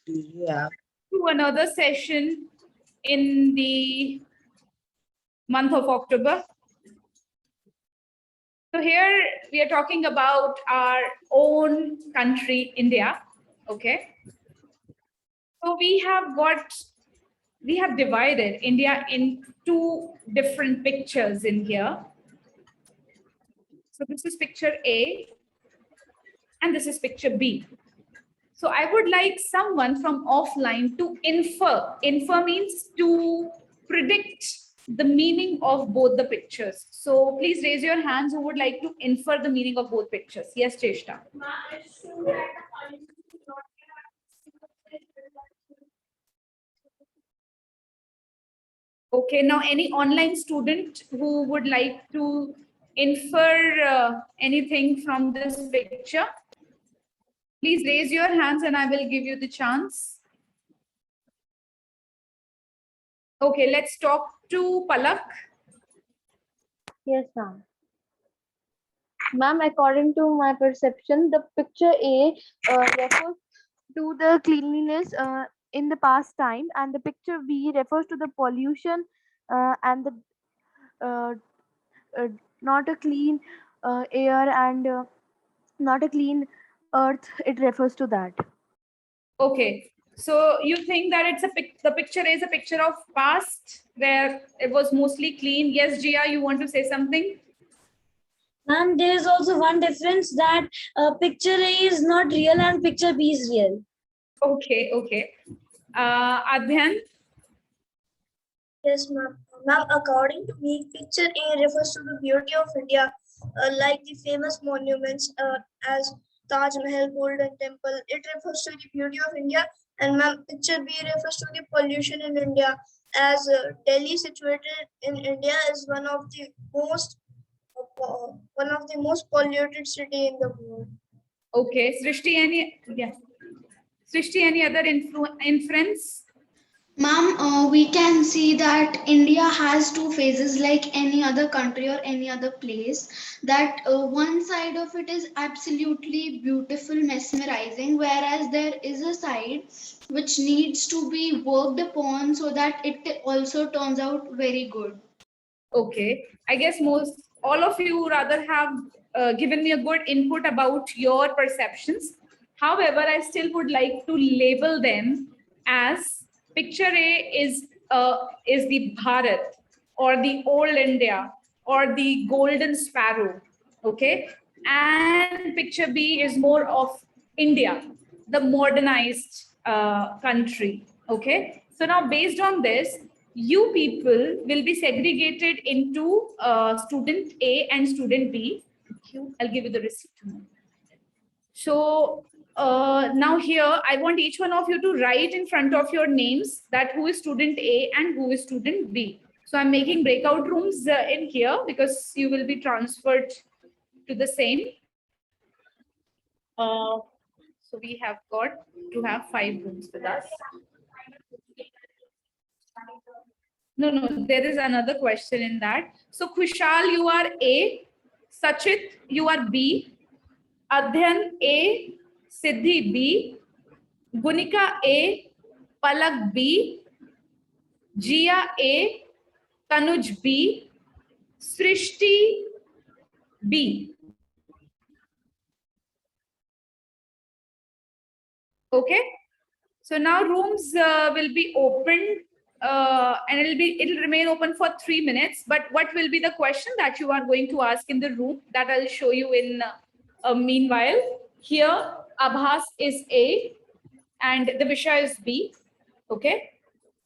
Yeah. To another session in the month of October. So here we are talking about our own country, India. Okay. So we have divided India in two different pictures in here. So this is picture A and this is picture B. So I would like someone from offline to infer. Infer means to predict the meaning of both the pictures. So please raise your hands who would like to infer the meaning of both pictures. Yes, Cheshta. Okay, now any online student who would like to infer anything from this picture, please raise your hands and I will give you the chance. Okay, let's talk to Palak. Yes, ma'am. Ma'am, according to my perception, the picture A refers to the cleanliness in the past time, and the picture B refers to the pollution and the uh, not a clean air and not a clean earth. It refers to that. Okay, so you think that it's the picture is a picture of past where it was mostly clean. Yes, Gia, you want to say something? And there is also one difference that picture A is not real and picture B is real. Okay, okay. Adhyan? Yes, ma'am. Ma'am, according to me, picture A refers to the beauty of India, like the famous monuments as Taj Mahal, Golden Temple. It refers to the beauty of India. And ma'am, picture B refers to the pollution in India, as Delhi, situated in India, is one of the most polluted city in the world. Okay, Srishti, any other inference? Ma'am, we can see that India has two phases like any other country or any other place. That one side of it is absolutely beautiful, mesmerizing, whereas there is a side which needs to be worked upon so that it also turns out very good. Okay, I guess all of you rather have given me a good input about your perceptions. However, I still would like to label them as picture A is the Bharat or the old India or the golden sparrow. Okay, and picture B is more of India, the modernized country. Okay, so now based on this, you people will be segregated into student A and student B. I'll give you the receipt. So now here, I want each one of you to write in front of your names that who is student A and who is student B. So I'm making breakout rooms in here because you will be transferred to the same. So we have got to have 5 rooms with us. No, there is another question in that. So Khushal, you are A. Sachit, you are B. Adhyan A. Siddhi B. Gunika A. Palak B. Jia A. Tanuj B. Srishti B. Okay. So now rooms will be opened and it'll remain open for 3 minutes. But what will be the question that you are going to ask in the room that I'll show you in meanwhile. Here Abhas is A and the Visha is B. Okay.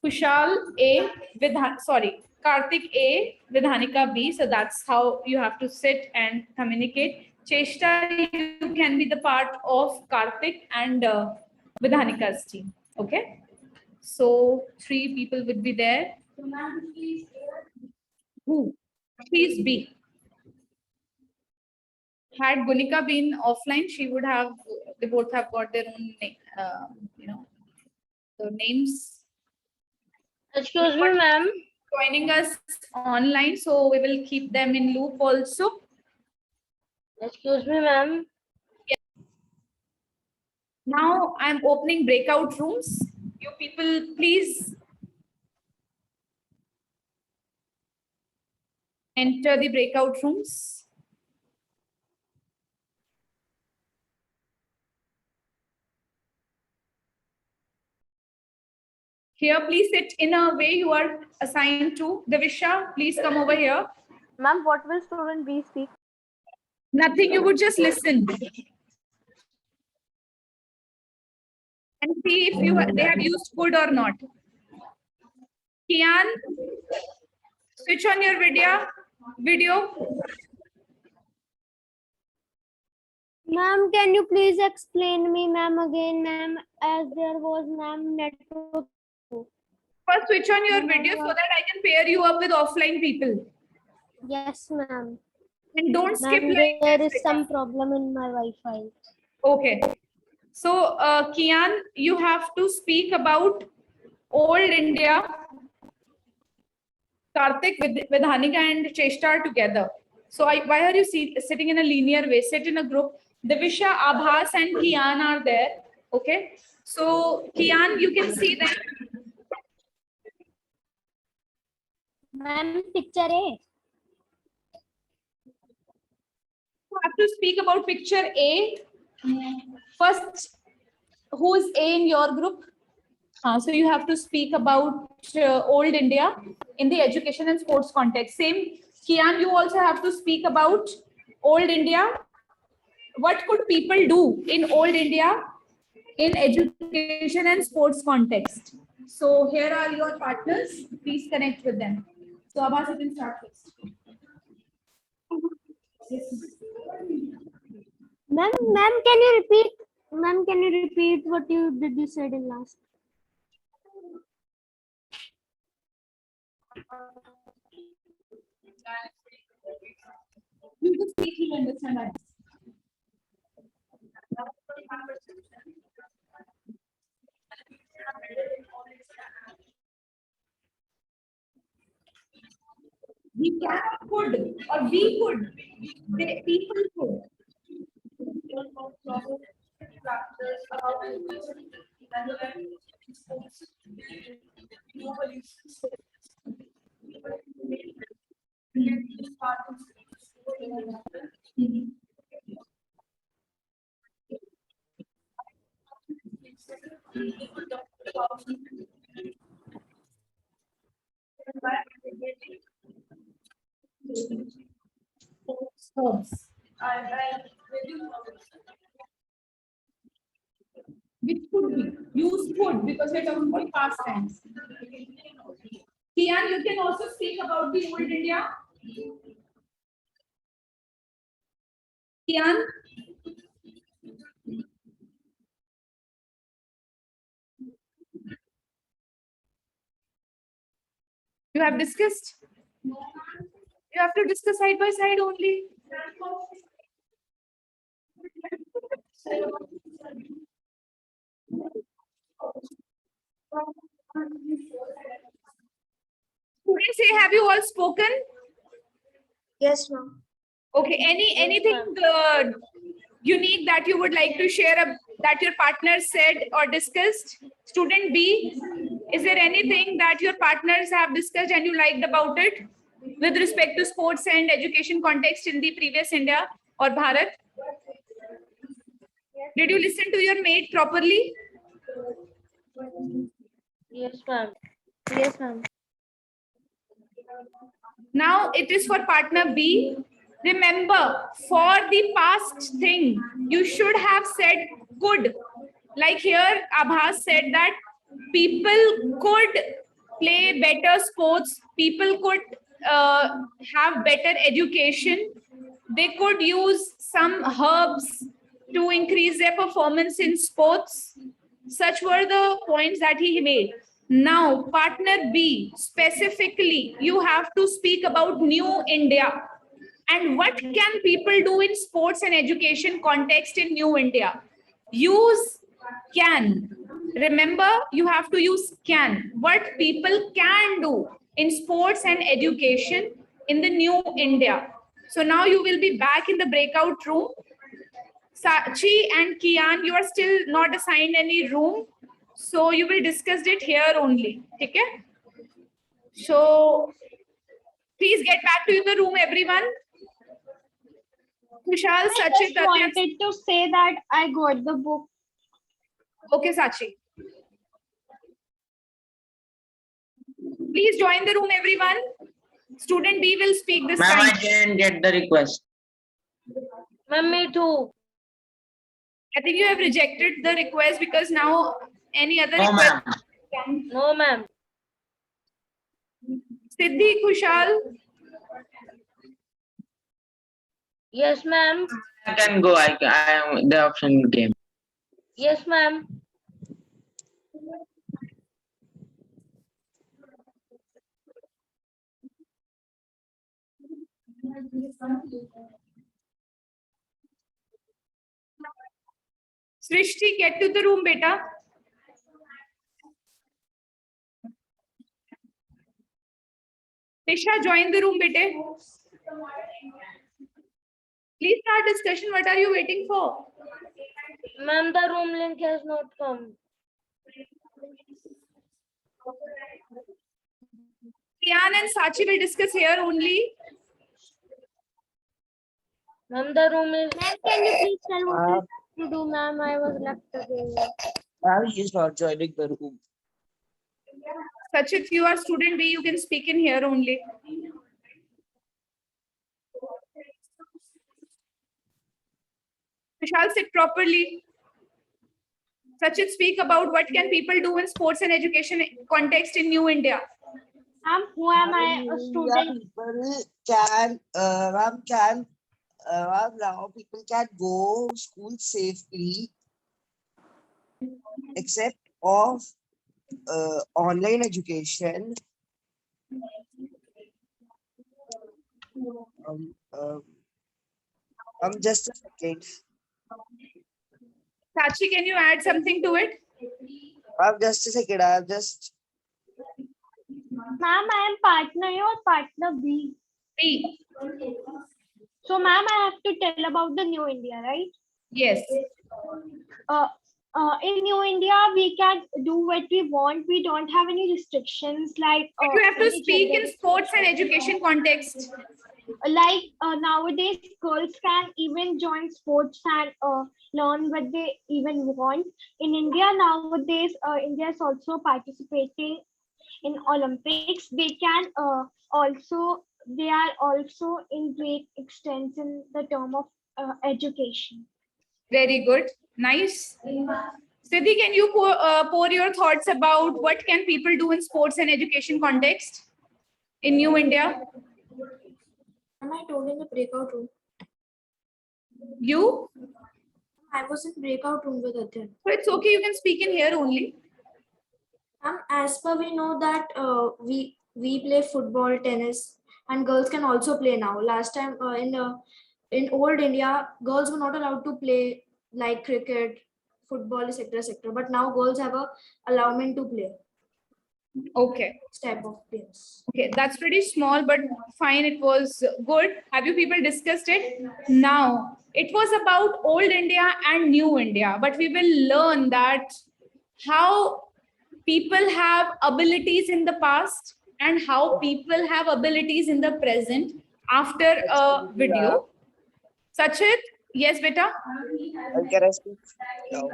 Kushal A with Karthik A, Vidhanika B. So that's how you have to sit and communicate. Cheshta, you can be the part of Karthik and Vidhanika's team. Okay. So 3 people would be there. Who? Please be. Had Gunika been offline, they both have got their own, the names. Excuse me, ma'am. Joining us online, so we will keep them in loop also. Excuse me, ma'am. Now I'm opening breakout rooms. You people, please enter the breakout rooms. Here, please sit in a way you are assigned to. Davisha, please come over here. Ma'am, what will student B speak? Nothing, you would just listen. And see if they have used could or not. Kian, switch on your video. Ma'am, can you please explain me, ma'am, again, ma'am, as there was, ma'am, network. First, switch on your video so that I can pair you up with offline people. Yes, ma'am. And don't skip Ma'am, like there this, is some problem in my Wi-Fi. Okay. So, Kian, you have to speak about old India. Karthik, Vidhanika and Cheshta are together. So, why are you sitting in a linear way? Sit in a group. Davisha, Abhas and Kian are there. Okay. So, Kian, you can see them. Ma'am, picture A. You have to speak about picture A. First, who is A in your group? So you have to speak about old India in the education and sports context. Same, Kian, you also have to speak about old India. What could people do in old India in education and sports context? So here are your partners. Please connect with them. So Abhas, you can start first. Ma'am, can you repeat? Ma'am, can you repeat what you said in last? You can speak, you understand that. We cannot could or we could. People could. Which could be use could because we're talking about past tense. Kian, you can also speak about the old India. Kian. You have discussed? You have to discuss side by side only. Students, say, have you all spoken? Yes, ma'am. Okay, anything unique that you would like to share that your partner said or discussed? Student B, is there anything that your partners have discussed and you liked about it with respect to sports and education context in the previous India or Bharat? Did you listen to your mate properly? Yes, ma'am. Yes, ma'am. Now it is for partner B. Remember, for the past thing, you should have said could. Like here, Abhas said that people could play better sports, people could have better education, they could use some herbs to increase their performance in sports. Such were the points that he made. Now, partner B, specifically, you have to speak about New India. And what can people do in sports and education context in New India? Use can. Remember, you have to use can. What people can do in sports and education in the New India. So now you will be back in the breakout room. Sachi and Kian, you are still not assigned any room. So you will discuss it here only. Okay? So please get back to the room, everyone. Kushal, I Sachit, just wanted to say that I got the book. Okay, Sachi. Please join the room, everyone. Student B will speak this Ma'am, I time. didn't get the request. Ma'am, me too. I think you have rejected the request because now any other No, request. ma'am. No, ma'am. Siddhi, Kushal, Yes, ma'am. I can go. The option came. Yes, ma'am. Srishti, get to the room, beta. Tisha, join the room, beta. Please start discussion. What are you waiting for? Ma'am, the room link has not come. Kian and Sachi will discuss here only. Ma'am, the room is. Ma'am, can you please tell what to do, ma'am? I was left again. He's not joining the room. Sachit, you are student B, you can speak in here only. Vishal, sit properly. Sachit, speak about what can people do in sports and education context in New India. Ma'am, who am I? A student. People can, ma'am, now people can go school safely, except of online education. Just a second. Sachi, can you add something to it? Just a second. I'm just. Ma'am, I am partner A or partner B. B. So, ma'am, I have to tell about the New India, right? Yes. In New India, we can do what we want. We don't have any restrictions like. You have to any speak gender in sports and education context. like nowadays girls can even join sports and learn what they even want. In India nowadays, India is also participating in Olympics. They can they are also in great extent in the term of education. Very good. Nice. Siddhi, can you pour your thoughts about what can people do in sports and education context in New India? Am I told in the breakout room? You? I was in breakout room with Adyan. So it's okay, you can speak in here only. As per we know that we play football, tennis, and girls can also play now. Last time in old India, girls were not allowed to play like cricket, football, etc., etc. But now girls have a allowment to play Okay. this type of games. Okay, that's pretty small, but fine, it was good. Have you people discussed it? Now, it was about old India and new India, but we will learn that how people have abilities in the past and how people have abilities in the present after a video. Sachit, yes, beta? Can I speak now?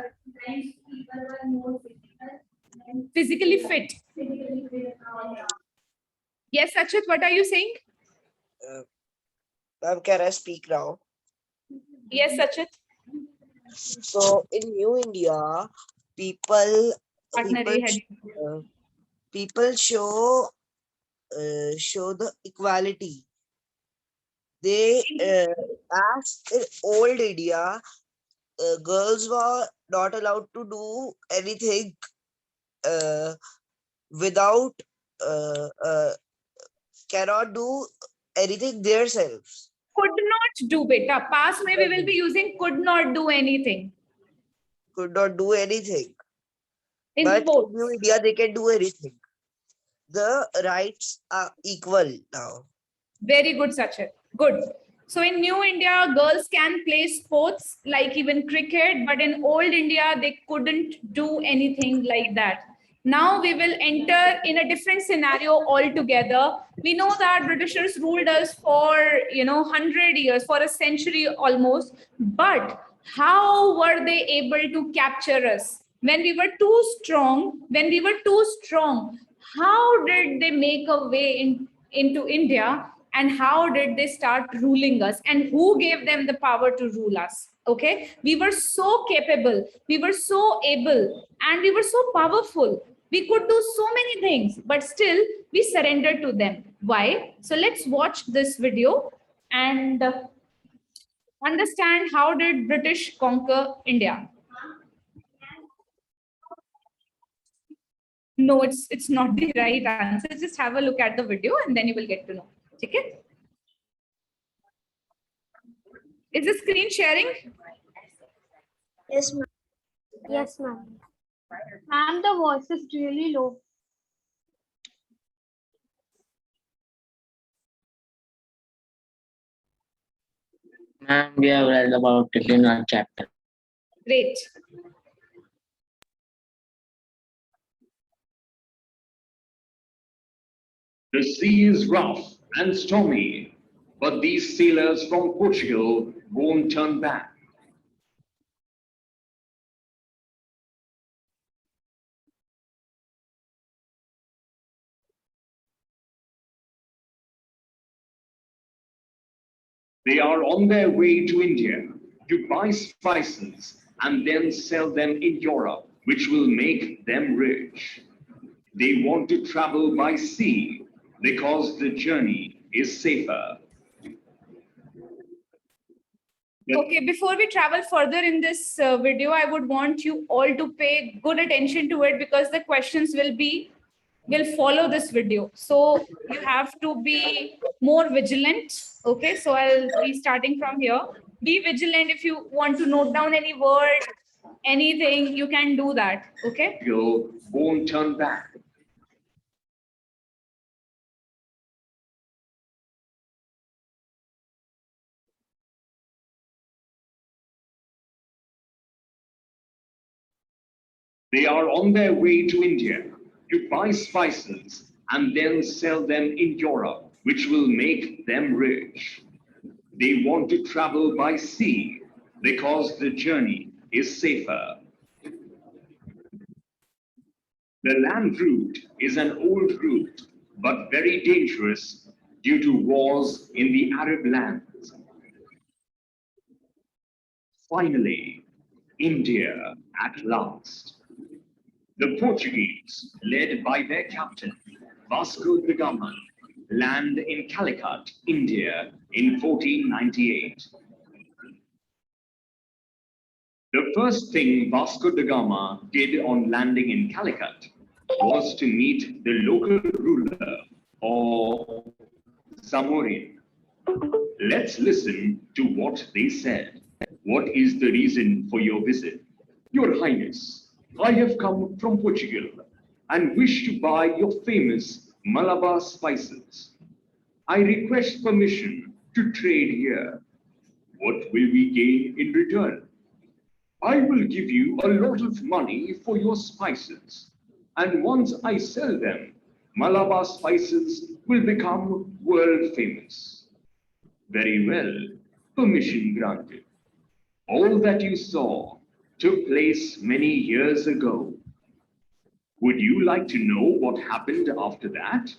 Physically fit. Yes, Sachit, what are you saying? Ma'am, can I speak now? Yes, Sachit. So in New India, people show the equality. They as in old India, girls were not allowed to do anything without cannot do anything themselves. Could not do, beta. Past may we will be using could not do anything. Could not do anything. In But sports. in New India, they can do anything. The rights are equal now. Very good, Sachit. Good. So in New India, girls can play sports like even cricket, but in old India, they couldn't do anything like that. Now we will enter in a different scenario altogether. We know that Britishers ruled us for 100 years, for a century almost. But how were they able to capture us when we were too strong? When we were too strong, how did they make a way into India? And how did they start ruling us? And who gave them the power to rule us? Okay, we were so capable, we were so able, and we were so powerful. We could do so many things, but still we surrendered to them. Why? So let's watch this video and understand how did British conquer India. No, it's not the right answer. Just have a look at the video and then you will get to know. Okay? Is the screen sharing? Yes, ma'am. Yes, ma'am. Ma'am, the voice is really low. Ma'am, we have read about it in our chapter. Great. The sea is rough and stormy, but these sailors from Portugal won't turn back. They are on their way to India to buy spices and then sell them in Europe, which will make them rich. They want to travel by sea because the journey is safer. Okay, before we travel further in this video, I would want you all to pay good attention to it because the questions will follow this video. So you have to be more vigilant. Okay, so I'll be starting from here. Be vigilant. If you want to note down any word, anything, you can do that. Okay. You won't turn back. They are on their way to India to buy spices and then sell them in Europe, which will make them rich. They want to travel by sea because the journey is safer. The land route is an old route, but very dangerous due to wars in the Arab lands. Finally, India at last. The Portuguese, led by their captain, Vasco da Gama, land in Calicut, India in 1498. The first thing Vasco da Gama did on landing in Calicut was to meet the local ruler, or Zamorin. Let's listen to what they said. What is the reason for your visit? Your Highness, I have come from Portugal and wish to buy your famous Malabar spices. I request permission to trade here. What will we gain in return? I will give you a lot of money for your spices, and once I sell them, Malabar spices will become world famous. Very well, permission granted. All that you saw took place many years ago. Would you like to know what happened after that?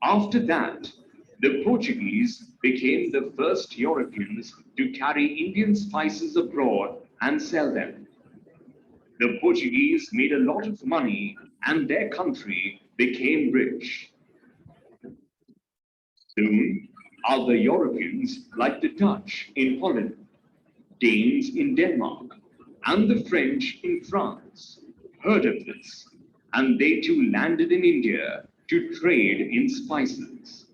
After that, the Portuguese became the first Europeans to carry Indian spices abroad and sell them. The Portuguese made a lot of money and their country became rich. Soon, other Europeans like the Dutch in Holland, Danes in Denmark, and the French in France heard of this, and they too landed in India to trade in spices.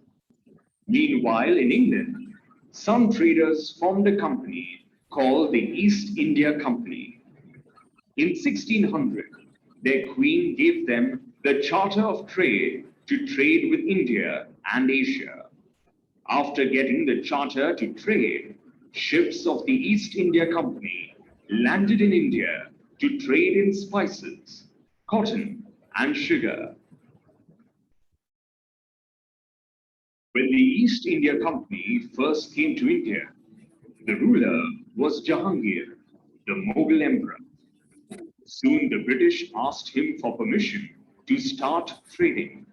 Meanwhile, in England, some traders formed a company called the East India Company. In 1600, their queen gave them the Charter of Trade to trade with India and Asia. After getting the charter to trade, ships of the East India Company landed in India to trade in spices, cotton, and sugar. When the East India Company first came to India, the ruler was Jahangir, the Mughal emperor. Soon the British asked him for permission to start trading.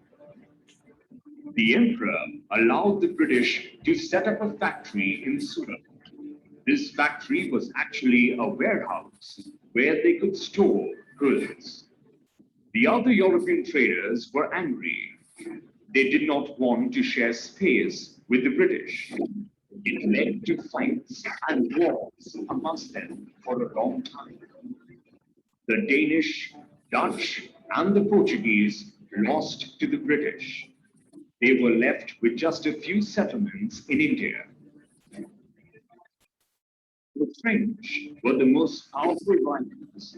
The emperor allowed the British to set up a factory in Surat. This factory was actually a warehouse where they could store goods. The other European traders were angry. They did not want to share space with the British. It led to fights and wars amongst them for a long time. The Danish, Dutch, and the Portuguese lost to the British. They were left with just a few settlements in India. The French were the most powerful rivals.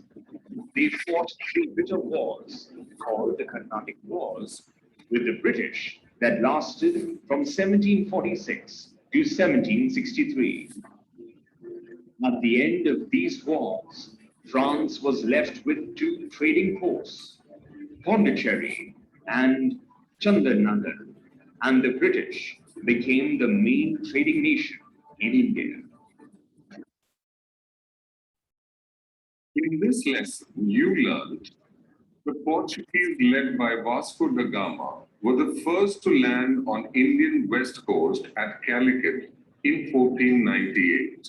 They fought three bitter wars called the Carnatic Wars with the British that lasted from 1746 to 1763. At the end of these wars, France was left with two trading posts, Pondicherry and Chandernagар, and the British became the main trading nation in India. In this lesson, you learned the Portuguese led by Vasco da Gama were the first to land on Indian west coast at Calicut in 1498.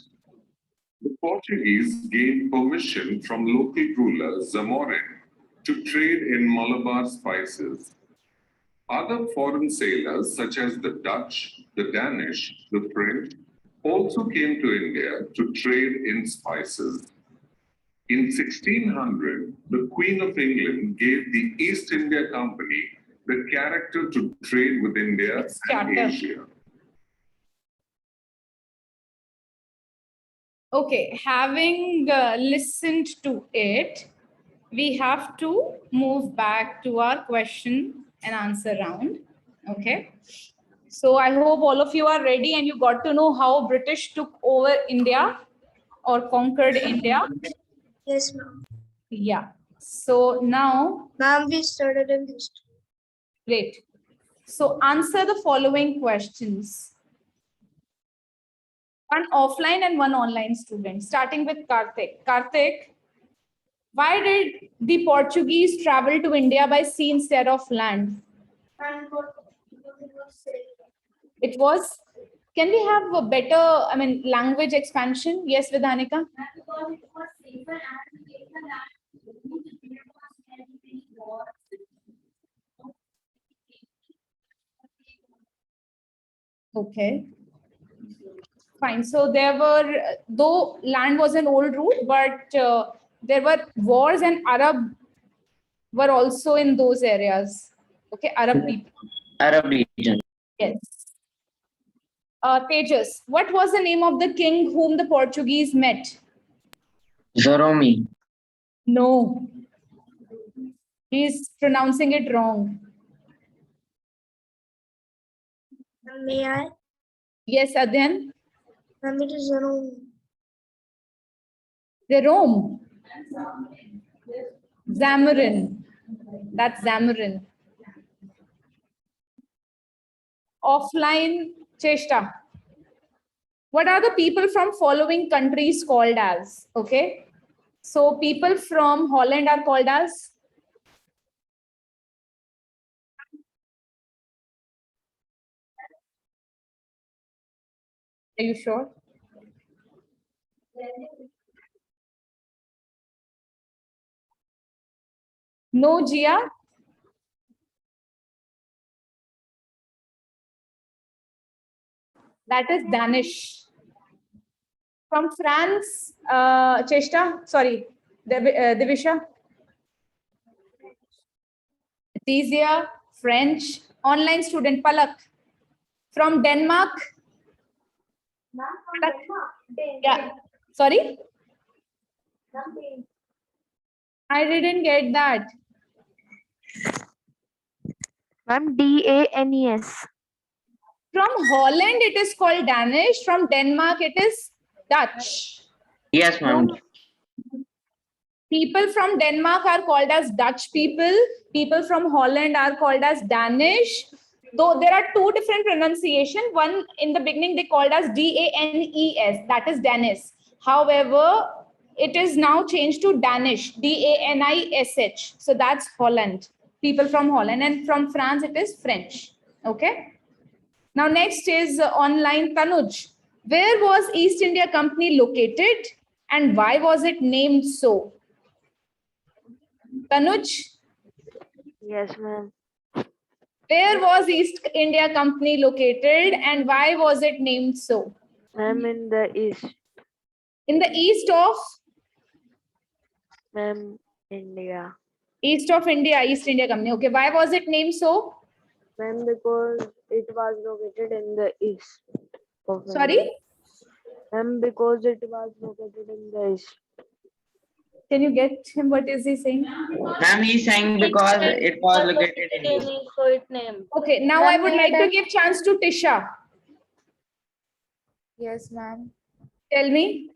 The Portuguese gained permission from local ruler Zamorin to trade in Malabar spices. Other foreign sailors such as the Dutch, the Danish, the French also came to India to trade in spices. In 1600, the Queen of England gave the East India Company the character to trade with India and Asia. Okay, having listened to it, we have to move back to our question and answer round. Okay. So I hope all of you are ready and you got to know how British took over India or conquered India. Yes, ma'am. Yeah. So now. Ma'am, we started in history. Great. So answer the following questions. One offline and one online student, starting with Karthik. Karthik, why did the Portuguese travel to India by sea instead of land? It was, can we have a better, language expansion? Yes, Vidhanika? Because it was safer and safer Okay. Fine. So there were, though land was an old route, but there were wars and Arab were also in those areas. Okay, Arab people. Arab region. Yes. Tejas, what was the name of the king whom the Portuguese met? Zoromi. No. He's pronouncing it wrong. May I? Yes, Adyan. It is Rome. Rome. Zamarin. That's Zamarin. Offline, Cheshta. What are the people from following countries called as? Okay. So people from Holland are called as? Are you sure? No, Gia? That is Danish. From France, Cheshta, sorry, Divisha. It's easier. French. Online student, Palak. From Denmark. Yeah. Sorry? I didn't get that. Ma'am, DANES. From Holland, it is called Danish. From Denmark, it is Dutch. Yes, ma'am. People from Denmark are called as Dutch people. People from Holland are called as Danish. Though there are two different pronunciation. One in the beginning they called as Danes, that is Danish. However, it is now changed to Danish, Danish. So that's Holland. People from Holland, and from France it is French. Okay. Now next is online Tanuj. Where was East India Company located and why was it named so? Tanuj, Yes, ma'am. where was East India Company located and why was it named so? Ma'am, in the east. In the east of? Ma'am, India. East of India, East India Company. Okay, why was it named so? Ma'am, because it was located in the east. Of India. Sorry? Ma'am, because it was located in the east. Can you get him? What is he saying? Ma'am, he's saying because it was located in east. So it named. Okay, now I would like to give chance to Tisha. Yes, ma'am. Tell me.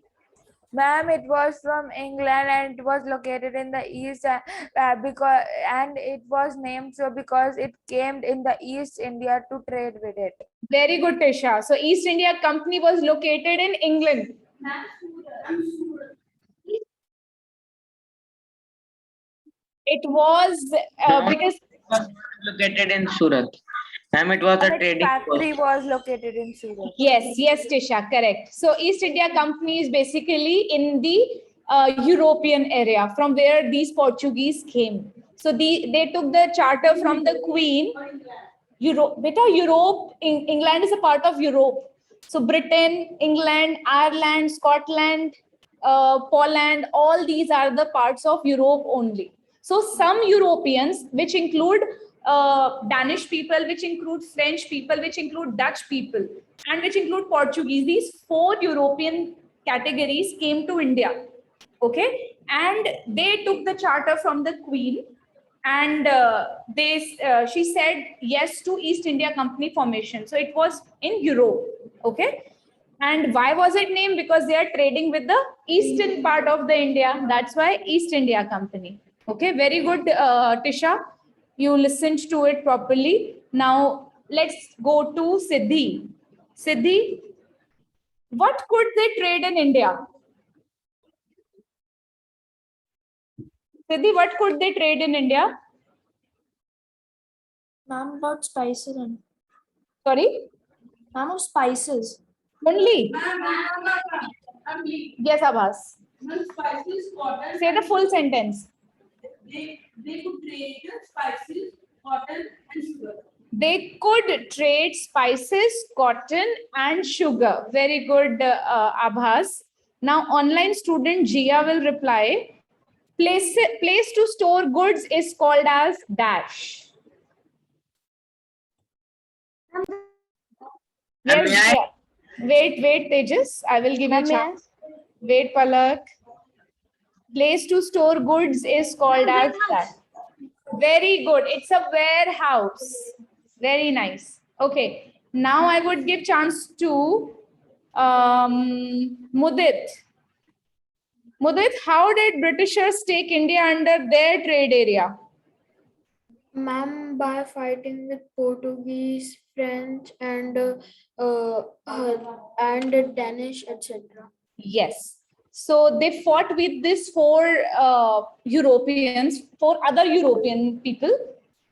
Ma'am, it was from England and it was located in the east because and it was named so because it came in the East India to trade with it. Very good, Tisha. So East India Company was located in England. It was because It was not located in Surat. Ma'am, it was a Its trading factory post. was located in Surat. yes, Tisha, correct. So East India Company is basically in the European area from where these Portuguese came. So they took the charter from the Queen. England is a part of Europe. So Britain, England, Ireland, Scotland, Poland, all these are the parts of Europe only. So some Europeans, which include Danish people, which include French people, which include Dutch people, and which include Portuguese, these 4 European categories came to India. Okay, and they took the charter from the Queen, and she said yes to East India Company formation. So it was in Europe. Okay, and why was it named? Because they are trading with the eastern part of the India. That's why East India Company. Okay, very good, Tisha. You listened to it properly. Now let's go to Siddhi. Siddhi, what could they trade in India? Siddhi, what could they trade in India? Ma'am, about spices. Sorry? Ma'am, of spices. Only? Yes, Abbas. Spices, cotton. Say the full sentence. They could trade spices, cotton, and sugar. They could trade spices, cotton, and sugar. Very good, Abhas. Now, online student Jia will reply. Place to store goods is called as dash. Yes, Jia. Wait, Tejas. I will give you a chance. Wait, Palak. Place to store goods is called as dash. Very good. It's a warehouse. Very nice. Okay. Now I would give chance to Mudit. Mudit, how did Britishers take India under their trade area? Ma'am, by fighting with Portuguese, French, and Danish, etc. Yes. So they fought with these 4 Europeans, 4 other European people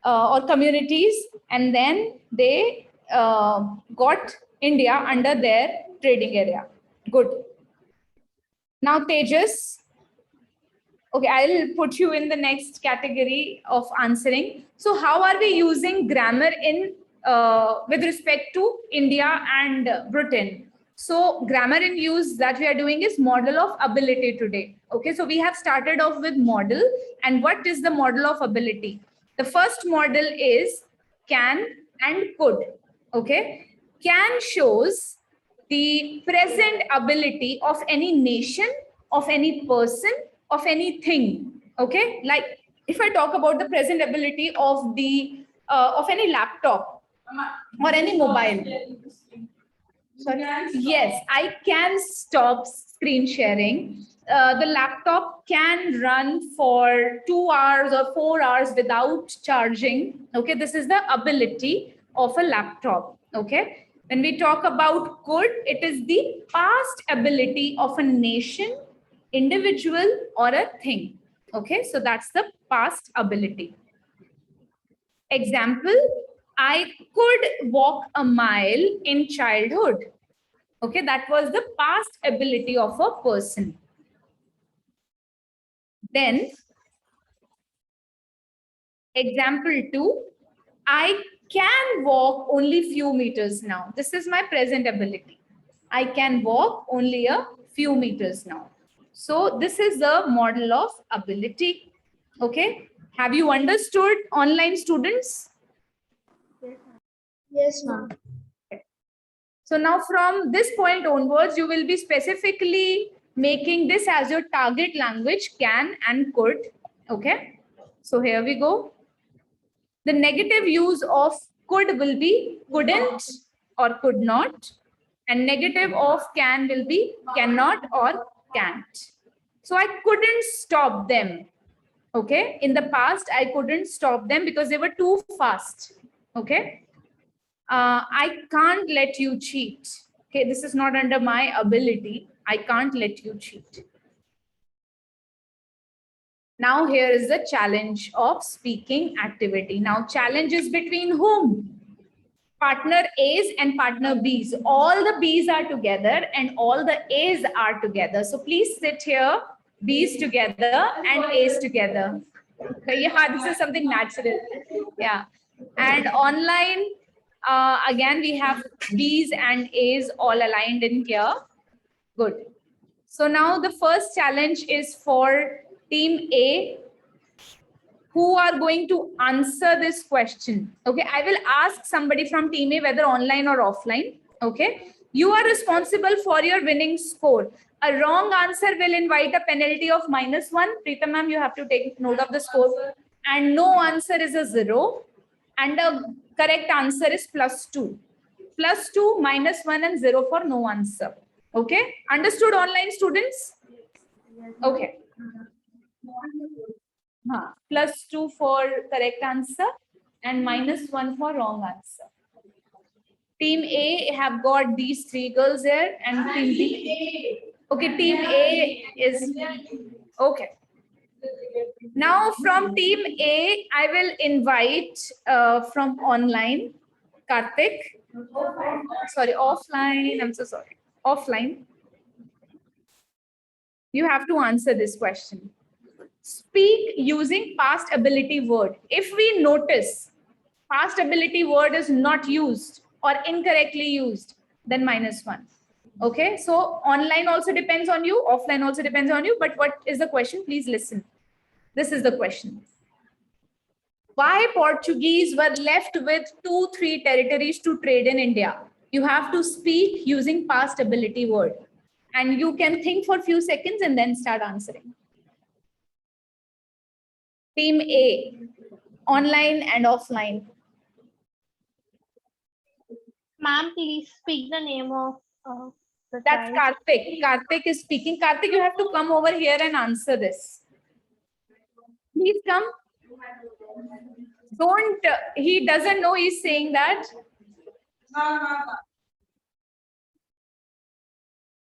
or communities, and then they got India under their trading area. Good. Now, Tejas. Okay, I'll put you in the next category of answering. So how are we using grammar in with respect to India and Britain? So grammar in use that we are doing is model of ability today. Okay, so we have started off with model. And what is the model of ability? The first model is can and could. Okay, can shows the present ability of any nation, of any person, of anything. Okay, like if I talk about the present ability of the of any laptop, or any mobile. Sorry. Yes, I can stop screen sharing. The laptop can run for 2 hours or 4 hours without charging. Okay, this is the ability of a laptop. Okay, when we talk about could, it is the past ability of a nation, individual, or a thing. Okay, so that's the past ability. Example, I could walk a mile in childhood. Okay, that was the past ability of a person. Then, example 2, I can walk only few meters now. This is my present ability. I can walk only a few meters now. So this is the model of ability. Okay, have you understood, online students? Yes, ma'am. So now from this point onwards, you will be specifically making this as your target language, can and could. Okay, so here we go. The negative use of could will be couldn't or could not, and negative of can will be cannot or can't. So I couldn't stop them. Okay, in the past, I couldn't stop them because they were too fast. Okay. I can't let you cheat. Okay, this is not under my ability. I can't let you cheat. Now here is the challenge of speaking activity. Now challenge is between whom? Partner A's and partner B's. All the B's are together and all the A's are together. So please sit here, B's together and A's together. Yeah, this is something natural. Yeah. And online, again, we have B's and A's all aligned in here. Good. So now the first challenge is for team A, who are going to answer this question. Okay, I will ask somebody from team A whether online or offline. Okay, you are responsible for your winning score. A wrong answer will invite a penalty of -1. Preeta ma'am, you have to take note of the score. And no answer is a 0. And a correct answer is +2. +2, -1 and 0 for no answer. Okay, understood, online students? Okay. +2 for correct answer and -1 for wrong answer. Team A have got these 3 girls here and team B. Okay, team A is okay. Now from team A, I will invite from online, Karthik. Sorry, offline. I'm so sorry. Offline. You have to answer this question. Speak using past ability word. If we notice past ability word is not used or incorrectly used, then -1. Okay, so online also depends on you, offline also depends on you. But what is the question? Please listen. This is the question. Why Portuguese were left with 2-3 territories to trade in India? You have to speak using past ability word. And you can think for a few seconds and then start answering. Team A, online and offline. Ma'am, please speak the name of the That's child. Karthik. Karthik is speaking. Karthik, you have to come over here and answer this. Please come. Don't, he doesn't know he's saying that.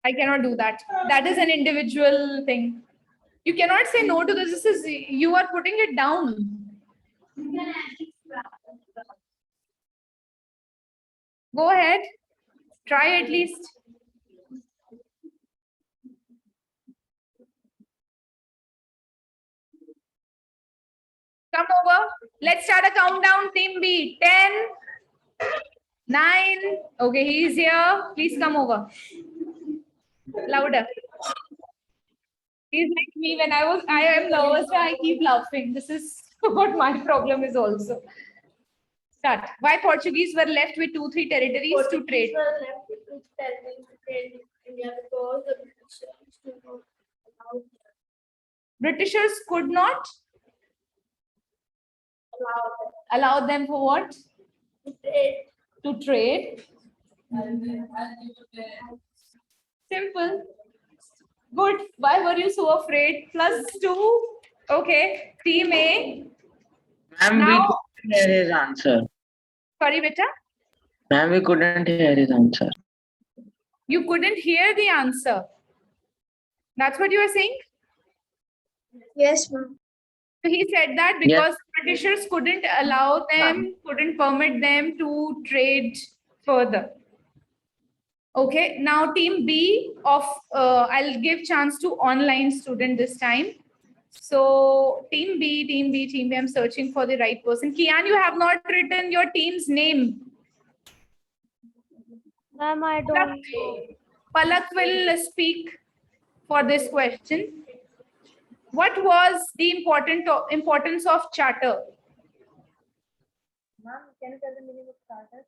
I cannot do that. That is an individual thing. You cannot say no to this. This is, you are putting it down. Go ahead. Try at least. Come over. Let's start a countdown, team B. 10, 9. Okay, he's here. Please come over. Louder. He's like me when I am nervous, I keep laughing. This is what my problem is also. Start. Why Portuguese were left with 2-3 territories to trade? Were left with 2 territories to trade in India because the Britishers could not allow them. Britishers could not allow them for what? To trade. to trade. Simple. Good. Why were you so afraid? +2. Okay. Team A. Ma'am, we Now, couldn't hear his answer. sorry, beta. Ma'am, we couldn't hear his answer. You couldn't hear the answer. That's what you are saying? Yes, ma'am. So he said that because Britishers couldn't allow them, couldn't permit them to trade further. Okay, now team B of, I'll give chance to online student this time. So team B, I'm searching for the right person. Kian, you have not written your team's name. Ma'am, I don't know. Palak will speak for this question. What was the importance of charter? Ma'am, can you tell the meaning of charter?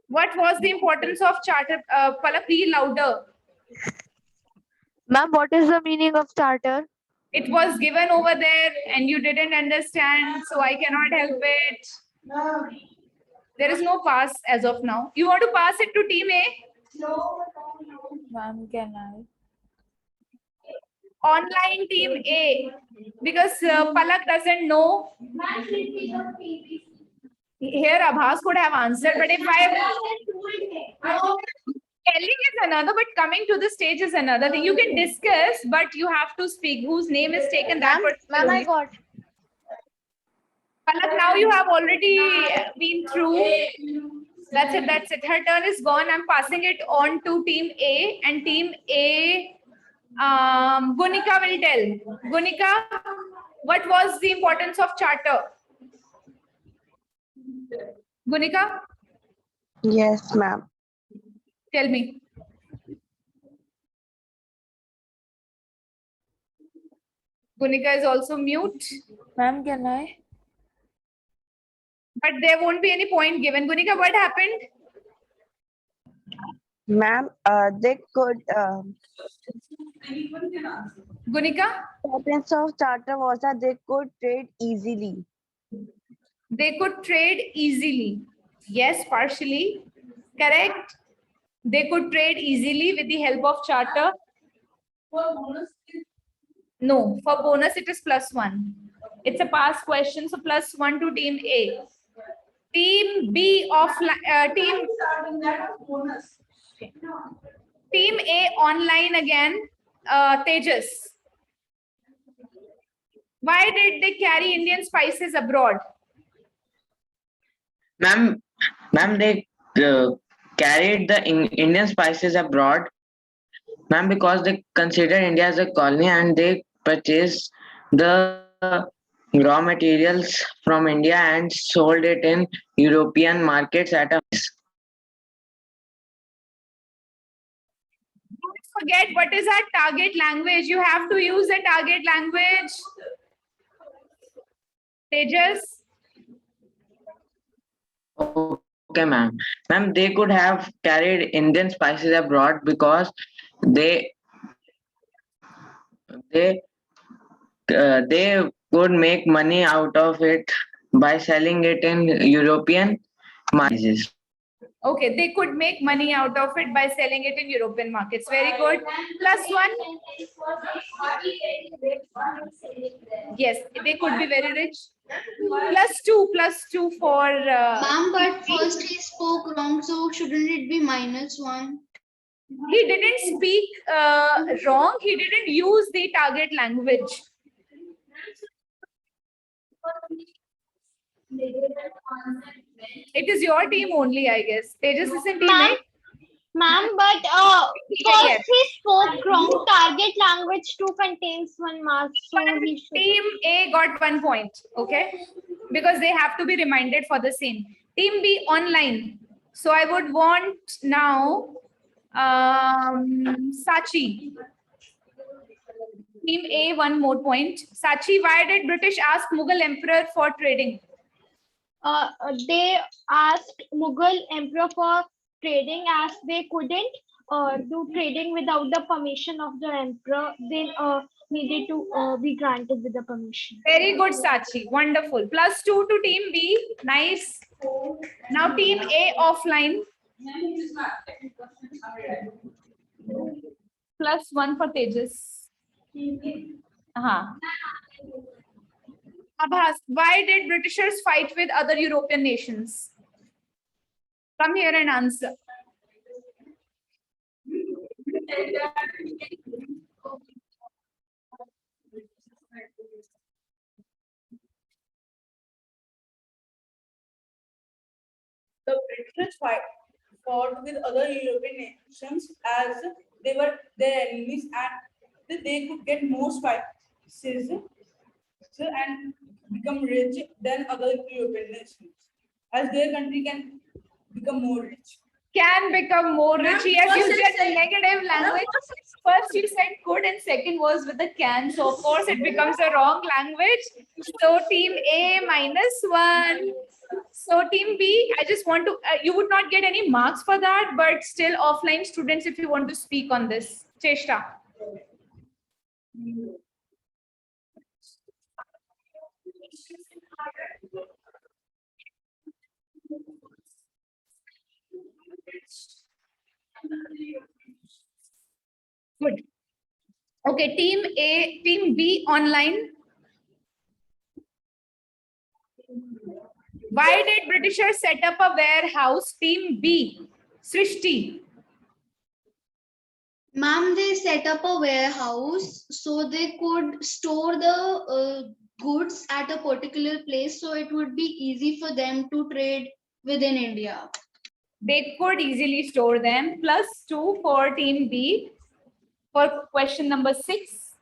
What was the importance of charter? Palak, be louder. Ma'am, what is the meaning of charter? It was given over there and you didn't understand, so I cannot help it. There is no pass as of now. You want to pass it to team A? No. Ma'am, can I? Online team A, because Palak doesn't know. Here Abhas could have answered, but if telling is another, but coming to the stage is another thing. You can discuss, but you have to speak. Whose name is taken? That Ma'am, I got. Palak, now you have already been through. That's it. That's it. Her turn is gone. I'm passing it on to team A, and team A, Gunika will tell. Gunika, what was the importance of charter? Gunika, Yes, ma'am. tell me. Gunika is also mute. Ma'am, can I? But there won't be any point given. Gunika, what happened? Ma'am, they could. Gunika? Importance of charter was that they could trade easily. They could trade easily. Yes, partially. Correct. They could trade easily with the help of charter. No, for bonus it is +1. It's a pass question, so +1 to team A. Team B of team A online again. Tejas. Why did they carry Indian spices abroad? Ma'am, they carried the Indian spices abroad. Ma'am, because they consider India as a colony and they purchased the raw materials from India and sold it in European markets at a price. Don't forget what is our target language. You have to use the target language. Tejas. Okay, ma'am. Ma'am, they could have carried Indian spices abroad because they could make money out of it by selling it in European markets. Okay, they could make money out of it by selling it in European markets. Very good. +1. Yes, they could be very rich. +2 for. Ma'am, but first he spoke wrong, so shouldn't it be -1? He didn't speak wrong. He didn't use the target language. It is your team only, I guess. Tejas is in team A. Ma'am, but first he spoke wrong. Target language 2 contains 1 mark. So he should. Team A got 1 point, okay? Because they have to be reminded for the same. Team B online. So I would want now Sachi. Team A, 1 more point. Sachi, why did British ask Mughal emperor for trading? They asked Mughal emperor for trading as they couldn't do trading without the permission of the emperor. They needed to be granted with the permission. Very good, Sachi. Wonderful. +2 to team B. Nice. Now team A offline. +1 for Tejas. Abhas, why did Britishers fight with other European nations? Come here and answer. The British fought with other European nations as they were their enemies and they could get more spices and become rich than other European nations, as their country can become more rich. Can become more rich. Yes, you said negative language. First you said could and second was with the can. So of course it becomes a wrong language. So team A -1. So team B, I just want to, you would not get any marks for that, but still offline students, if you want to speak on this. Cheshta. Good. Okay, team A, team B online. Why did Britishers set up a warehouse? Team B, Srishti. Ma'am, they set up a warehouse so they could store the goods at a particular place, so it would be easy for them to trade within India. They could easily store them. +2 for team B for question number 6.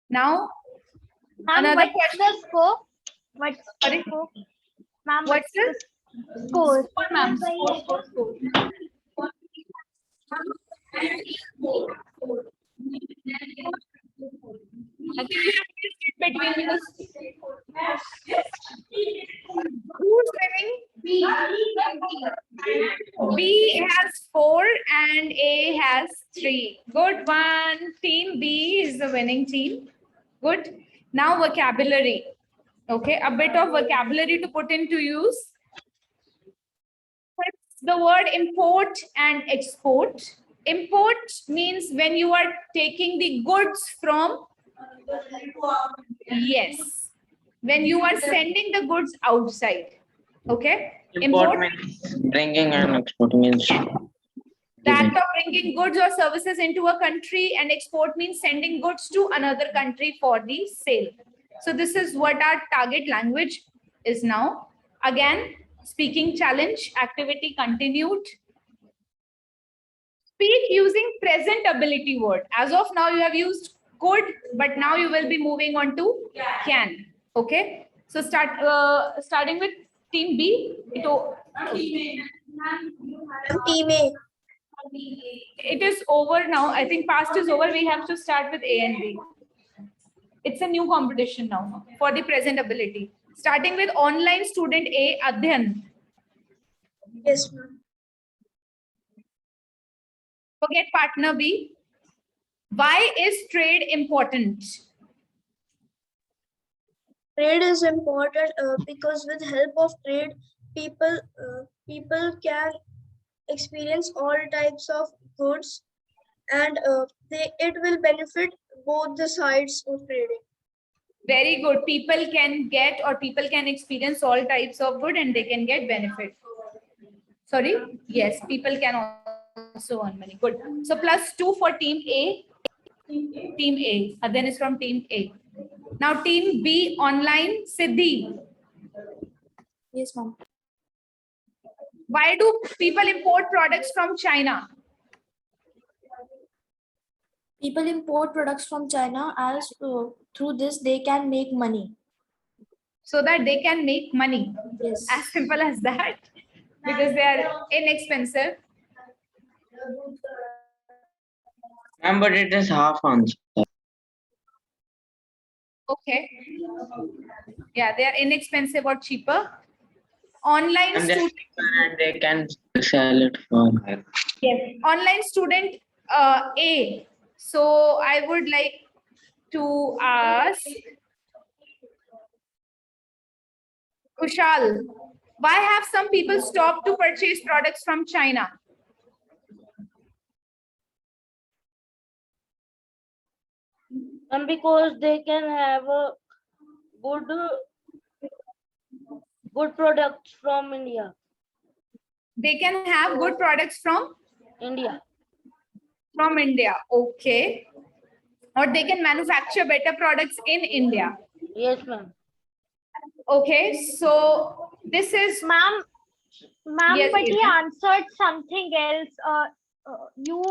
Now, another question. The score? What's Sorry? the score? Ma'am, What's the score? score, ma'am? Score. I think you have to sit between this. Who's winning? B has 4 and A has 3. Good one. Team B is the winning team. Good. Now vocabulary. Okay, a bit of vocabulary to put into use. The word import and export. Import means when you are taking the goods from, yes, when you are sending the goods outside. Okay, Import means bringing and export means the act of bringing goods or services into a country, and export means sending goods to another country for the sale. So this is what our target language is now. Again, speaking challenge, activity continued. Speak using present ability word. As of now, you have used could, but now you will be moving on to can. Okay. So starting with team B. Team A. It is over now. I think past is over. We have to start with A and B. It's a new competition now for the present ability. Starting with online student A, Adhyan. Yes, ma'am. Forget partner B. Why is trade important? Trade is important because with help of trade, people can experience all types of goods, and it will benefit both the sides of trading. Very good. People can get or people can experience all types of good and they can get benefit. Sorry? Yes, people can also earn money. Good. So +2 for team A. Team A. Then is from team A. Now team B online, Siddhi. Yes, ma'am. Why do people import products from China? People import products from China as through this they can make money. So that they can make money. Yes. As simple as that. Because they are inexpensive. But it is half answer. Okay. Yeah, they are inexpensive or cheaper. Online And student. they can sell it for higher. Yes. Online student A. So I would like to ask Kushal, why have some people stopped to purchase products from China? Because they can have a good products from India. They can have good products from India. From India, okay. Or they can manufacture better products in India. Yes, ma'am. Okay, so this is Ma'am, Yes, but he Adrian. answered something else. You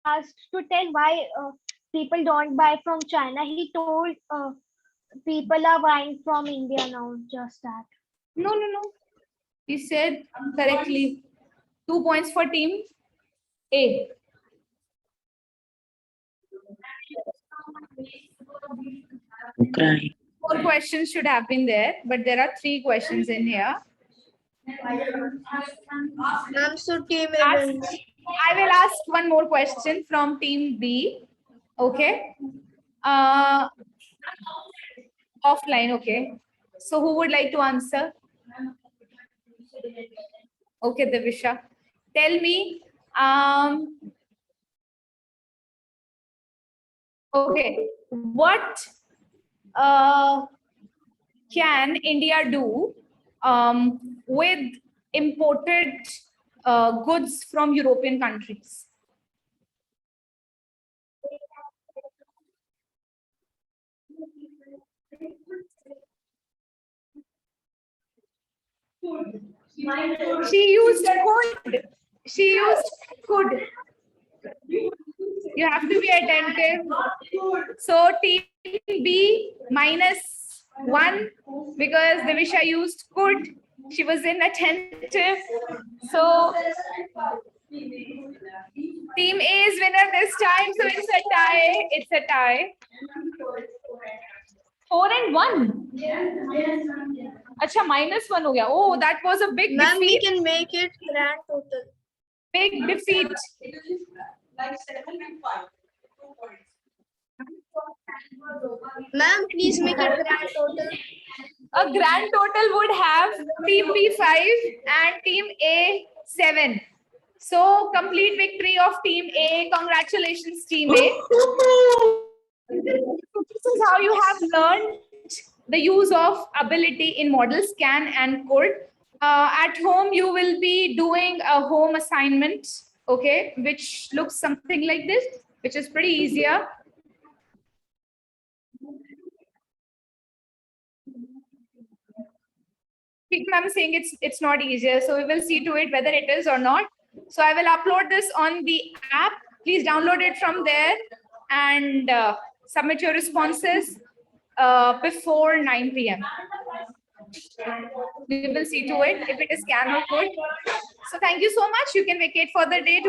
asked to tell why people don't buy from China. He told people are buying from India now. Just that. No. He said correctly. 2 points for team A. Ukraine. 4 questions should have been there, but there are 3 questions in here. Ma'am, so team A Ask- wins. I will ask one more question from team B. Okay. Offline, okay. So who would like to answer? Okay, Divisha. Tell me, okay, what can India do with imported goods from European countries? She used could. She used could. You have to be attentive. So team B -1 because Divisha used could. She was inattentive. So team A is winner this time. So it's a tie. It's a tie. 4 and 1. Acha, -1 ho gaya. Oh, that was a big Ma'am, we defeat. can make it grand total. Big defeat. Like 7 and 5. 2 points. Ma'am, please make it grand total. A grand total would have team B 5 and team A 7. So complete victory of team A. Congratulations, team A. This is how you have learned the use of ability in model, scan, and code. At home, you will be doing a home assignment, okay, which looks something like this, which is pretty easier. I'm saying it's not easier, so we will see to it whether it is or not. So I will upload this on the app. Please download it from there and submit your responses before 9 p.m. We will see to it if it is scan or code. So thank you so much. You can vacate for the day.